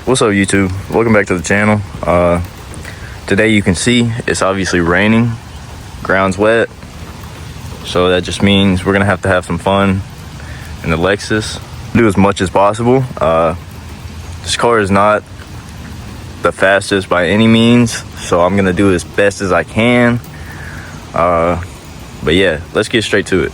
What's up, YouTube? Welcome back to the channel. Today you can see it's obviously raining, ground's wet, so that just means we're gonna have to have some fun in the Lexus. Do as much as possible. This car is not the fastest by any means, so I'm gonna do as best as I can. But yeah, let's get straight to it.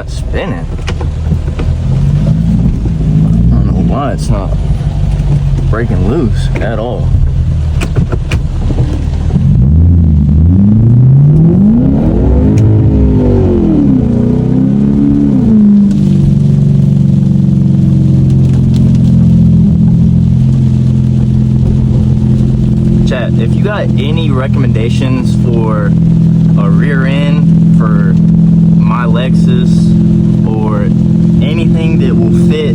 not spinning. I don't know why it's not breaking loose at all. Chat, if you got any recommendations for a rear end for my Lexus, or anything that will fit,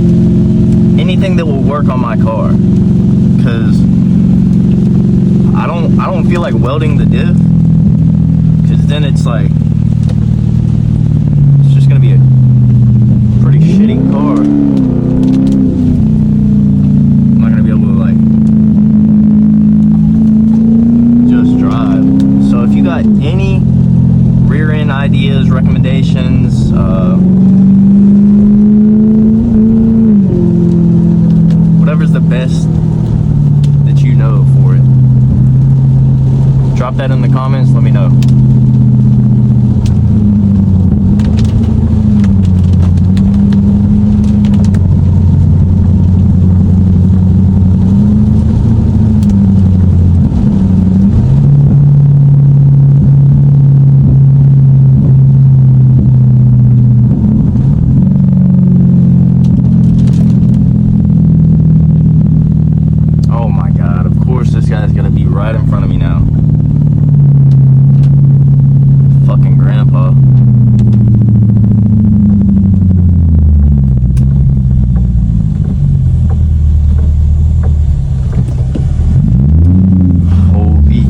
anything that will work on my car, because I don't feel like welding the diff, because then it's like, it's just gonna be a pretty shitty car. I'm not gonna be able to like just drive. So if you got any rear end ideas, recommendations, whatever's the best that you know for it, drop that in the comments, let me know. Right in front of me now. Fucking grandpa. Holy.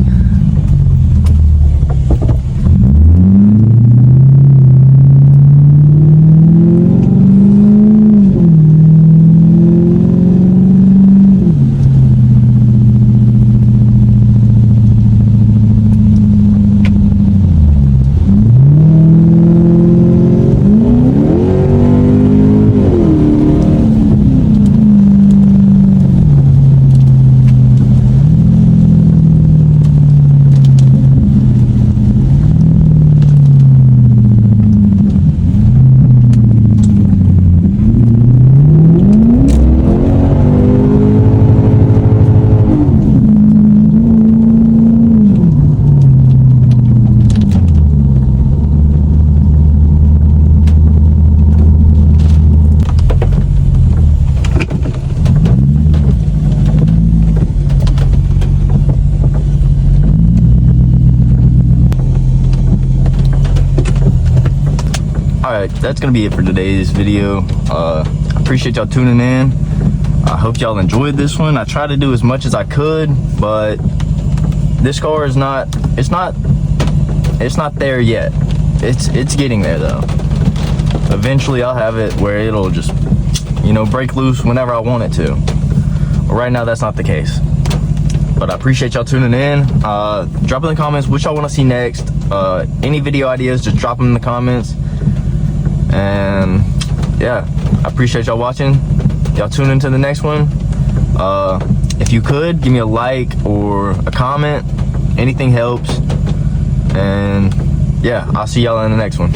Alright, that's gonna be it for today's video. Appreciate y'all tuning in. I hope y'all enjoyed this one. I tried to do as much as I could, but this car is not there yet. It's getting there though. Eventually I'll have it where it'll just, you know, break loose whenever I want it to. But right now that's not the case. But I appreciate y'all tuning in. Drop in the comments what y'all want to see next. Any video ideas, just drop them in the comments. And yeah, I appreciate y'all watching. Y'all tune into the next one. If you could give me a like or a comment, anything helps. And yeah, I'll see y'all in the next one.